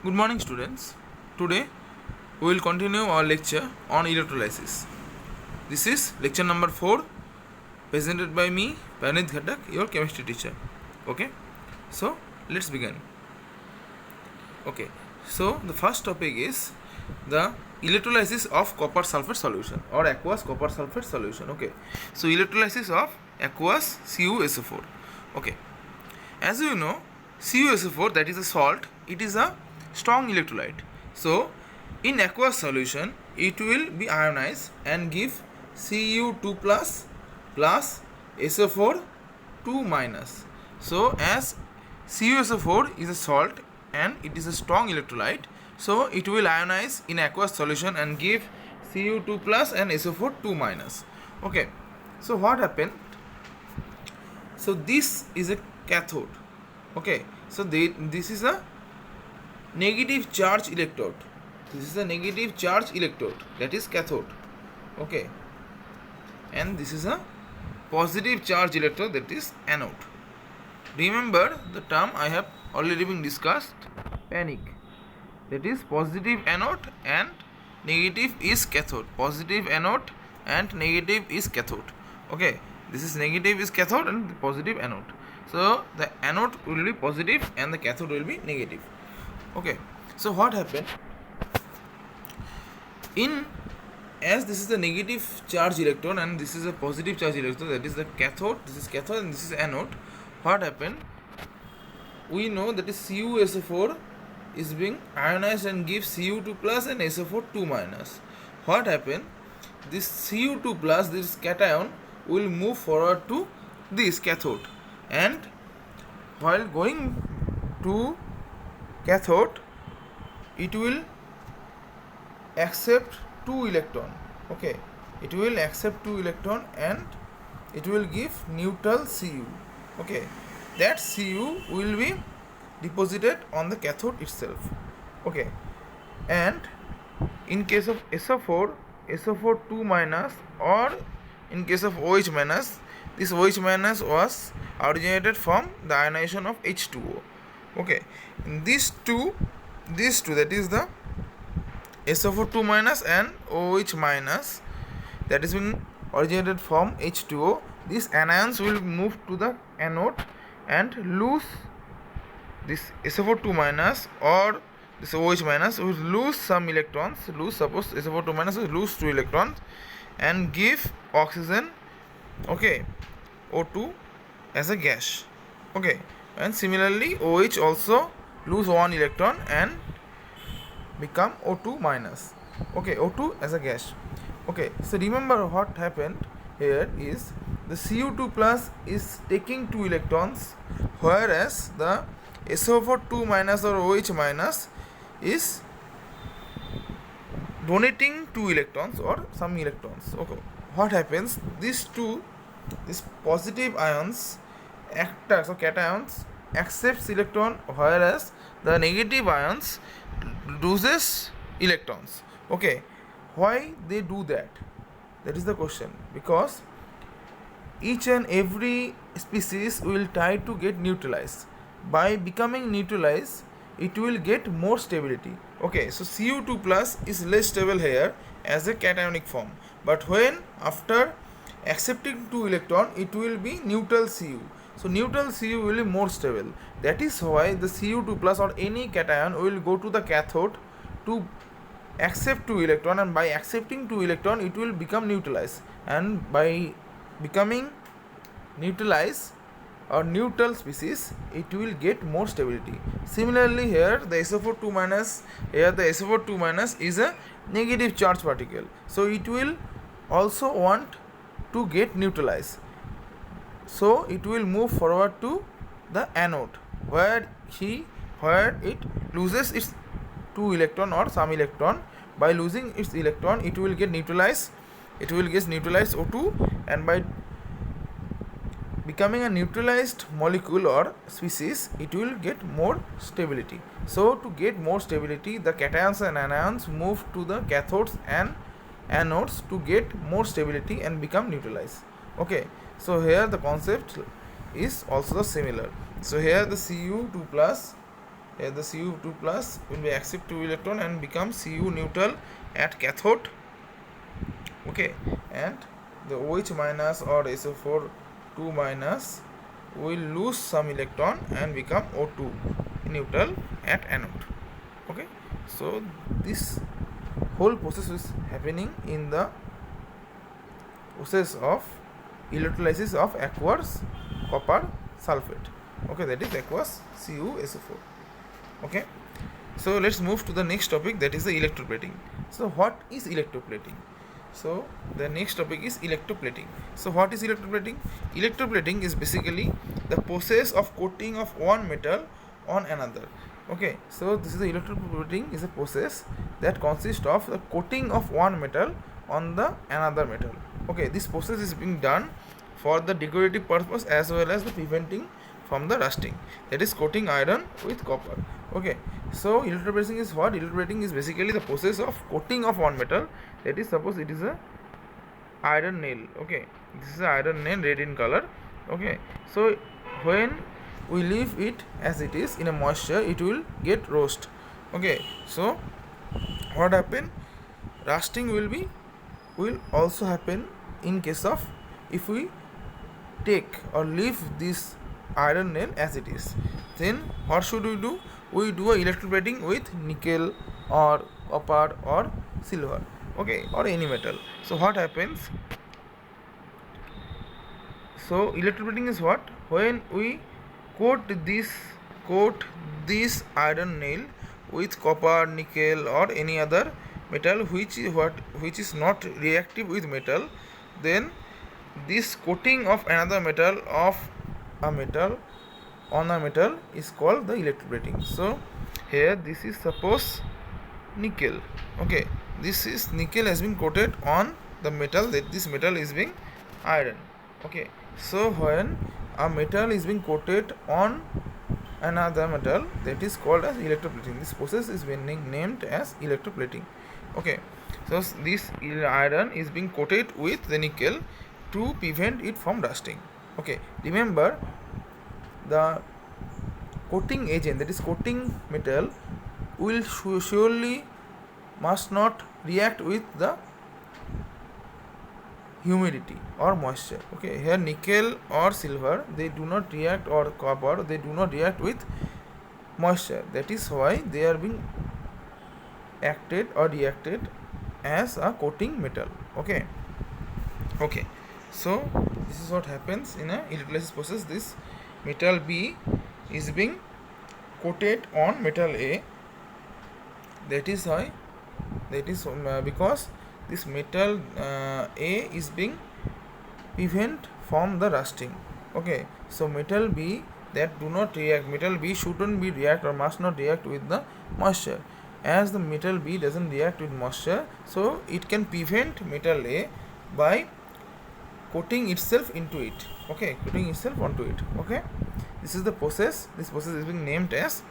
Good morning, students. Today we will continue our lecture on electrolysis. This is lecture number 4, presented by me, Panit Ghatak, your chemistry teacher. Okay, so let's begin. Okay, so the first topic is the electrolysis of copper sulfate solution or aqueous copper sulfate solution. Okay, so electrolysis of aqueous CuSO4. Okay, as you know, CuSO4, that is a salt, it is a strong electrolyte. So in aqueous solution it will be ionized and give Cu2 plus SO4 2 minus. So as CuSO4 is a salt and it is a strong electrolyte, so it will ionize in aqueous solution and give Cu2 plus and SO4 2 minus. Okay, so what happened? So this is a cathode. Okay, so this is a negative charge electrode. This is a negative charge electrode, that is cathode. Okay, and this is a positive charge electrode, that is anode. Remember the term I have already been discussed, panic. That is positive anode and negative is cathode. Positive anode and negative is cathode. Okay, this is negative is cathode and positive anode. So the anode will be positive and the cathode will be negative. Okay, so what happened? As this is the negative charge electron and this is a positive charge electron, that is the cathode, this is cathode and this is anode. What happened? We know that is CuSO4 is being ionized and gives Cu2 plus and SO4 2 minus. What happened? This Cu2 plus, this cation, will move forward to this cathode, and while going to cathode it will accept 2 electron. Okay, it will accept 2 electron and it will give neutral Cu. Okay, that Cu will be deposited on the cathode itself. Okay, and in case of SO4 2 minus, or in case of OH minus, this OH minus was originated from the ionization of H2O. Okay, in these two, that is the SO4 2 minus and OH minus, that is being originated from H2O. These anions will move to the anode and lose this SO4 2 minus or this OH minus will lose some electrons. Suppose SO4 2 minus will lose 2 electrons and give oxygen, okay, O2 as a gas. Okay, and similarly OH also lose 1 electron and become O2 minus. Okay, O2 as a gas. Okay, so remember what happened here is the Cu2 plus is taking 2 electrons, whereas the SO4 2 minus or OH minus is donating 2 electrons or some electrons. Okay, what happens? These positive ions act as, so cations accepts electron, whereas the negative ions loses electrons. Okay, why they do that? That is the question. Because each and every species will try to get neutralized. By becoming neutralized, it will get more stability. Okay, so Cu2 plus is less stable here as a cationic form, but when after accepting 2 electron, it will be neutral Cu. So neutral Cu will be more stable. That is why the Cu2 plus or any cation will go to the cathode to accept 2 electron, and by accepting 2 electron it will become neutralized, and by becoming neutralized or neutral species, it will get more stability. Similarly here the SO4 2 minus, here the SO4 2 minus is a negative charge particle, so it will also want to get neutralized. So it will move forward to the anode where it loses its 2 electron or some electron. By losing its electron, it will get neutralized. It will get neutralized O2, and by becoming a neutralized molecule or species, it will get more stability. So to get more stability, the cations and anions move to the cathodes and anodes to get more stability and become neutralized. Okay, so here the concept is also similar. So here the Cu2 plus Here the Cu2 plus will be accept 2 electron and become Cu neutral at cathode. Okay, and the OH minus or SO4 2 minus will lose some electron and become O2 neutral at anode. Okay, so this whole process is happening in the process of electrolysis of aqueous copper sulfate. Okay, that is aqueous CuSO4. Okay, so let's move to the next topic, that is the electroplating. So what is electroplating? So the next topic is electroplating. So what is electroplating? Electroplating is basically the process of coating of one metal on another. Okay, so this is the electroplating is a process that consists of the coating of one metal on the another metal. Okay, this process is being done for the decorative purpose as well as the preventing from the rusting, that is coating iron with copper. Okay, so electroplating is what? Electroplating is basically the process of coating of one metal, that is suppose it is a iron nail. Okay, this is a iron nail, red in color. Okay, so when we leave it as it is in a moisture, it will get roast. Okay, so what happen? Rusting will also happen in case of if we take or leave this iron nail as it is. Then what should we do? We do a electroplating with nickel or copper or silver. Okay, or any metal. So what happens? So electroplating is what? When we coat this iron nail with copper, nickel or any other metal which is not reactive with metal, then this coating of another metal a metal on a metal is called the electroplating. So here this is suppose nickel. Okay, this is nickel has been coated on the metal, that this metal is being iron. Okay, so when a metal is being coated on another metal, that is called as electroplating. This process is being named as electroplating. Okay, so this iron is being coated with the nickel to prevent it from rusting. Okay, remember the coating agent, that is coating metal, will surely must not react with the humidity or moisture. Okay, here nickel or silver, they do not react, or copper, they do not react with moisture. That is why they are being acted or reacted as a coating metal. Okay, so this is what happens in a electrolysis process. This metal B is being coated on metal A. That is why, because this metal A is being prevent from the rusting. Okay, so metal B that do not react, metal B shouldn't be react or must not react with the moisture. As the metal B doesn't react with moisture, so it can prevent metal A by coating itself into it. Okay, coating itself onto it. Okay, this is the process. This process is being named as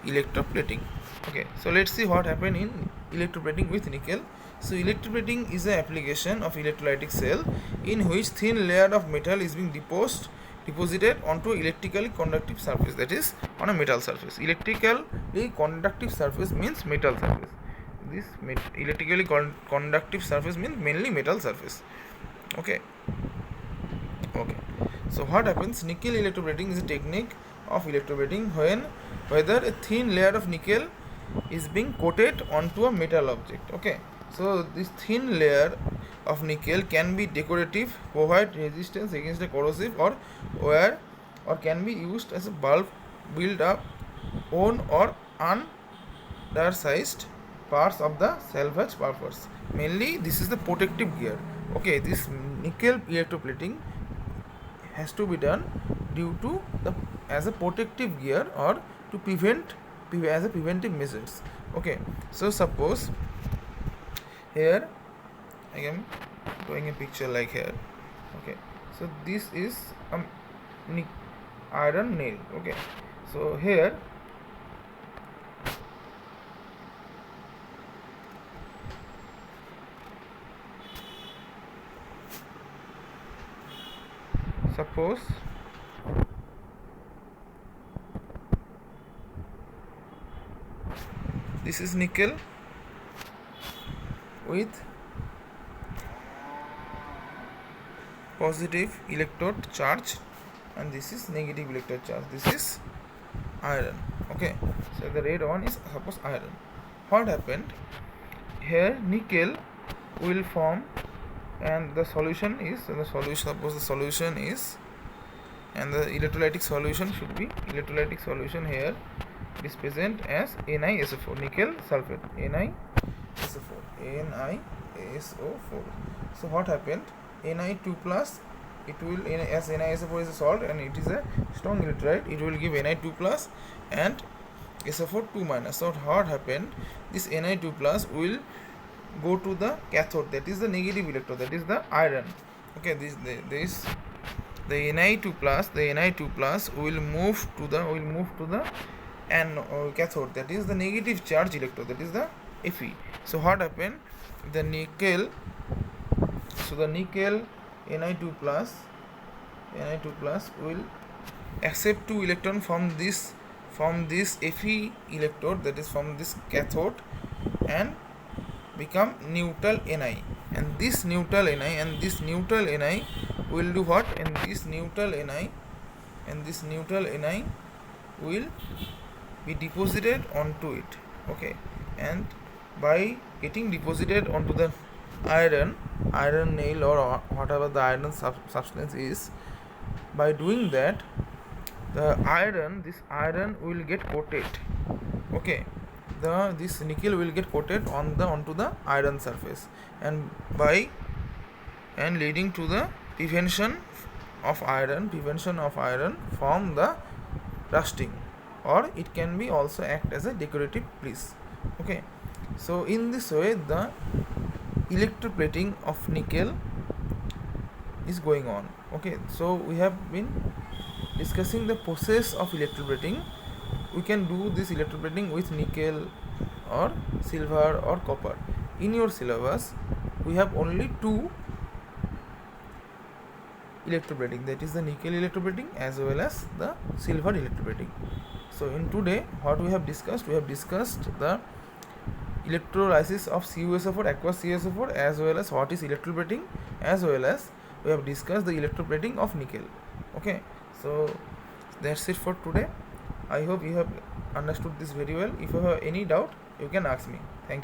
electroplating. Okay, so let's see what happened in electroplating with nickel. So electroplating is an application of electrolytic cell in which thin layer of metal is being deposited onto electrically conductive surface, that is on a metal surface. Electrically conductive surface means metal surface. This electrically conductive surface means mainly metal surface. Okay, so what happens? Nickel electroplating is a technique of electroplating whether a thin layer of nickel is being coated onto a metal object. Okay, so this thin layer of nickel can be decorative, provide resistance against a corrosive or wear, or can be used as a bulb build up on or undersized parts of the salvage purpose. Mainly this is the protective gear. Okay, this nickel electroplating has to be done due to the as a protective gear or to prevent as a preventive measures. Okay, so suppose here I am drawing a picture like here. Okay, so this is a iron nail. Okay, so here suppose This is nickel with positive electrode charge, and this is negative electrode charge. This is iron. Okay, so the red one is suppose iron. What happened here? Nickel will form, and the solution is suppose the solution is, and the electrolytic solution should be electrolytic solution here. It is present as NiSO4, nickel sulfate, NiSO4. So what happened? Ni2 plus, it will, as NiSO4 is a salt and it is a strong electrolyte, it will give Ni2 plus and SO4 2 minus. So what happened? This Ni2 plus will go to the cathode, that is the negative electrode, that is the iron. Okay, the Ni2 plus will move to the cathode, that is the negative charge electrode, that is the Fe. So what happened? The nickel Ni2 plus will accept 2 electron from this Fe electrode, that is from this cathode, and become neutral Ni, and this neutral Ni will do what? And this neutral Ni will be deposited onto it. Okay, and by getting deposited onto the iron nail or whatever the iron substance is, by doing that, this iron will get coated. Okay, this nickel will get coated onto the iron surface, and leading to the prevention of iron from the rusting, or it can be also act as a decorative piece. Okay, so in this way the electroplating of nickel is going on. Okay, so we have been discussing the process of electroplating. We can do this electroplating with nickel or silver or copper. In your syllabus we have only 2 electroplating, that is the nickel electroplating as well as the silver electroplating. So in today what we have discussed the electrolysis of CuSO4, aqueous CuSO4, as well as what is electroplating, as well as we have discussed the electroplating of nickel. Okay, so that's it for today. I hope you have understood this very well. If you have any doubt, you can ask me.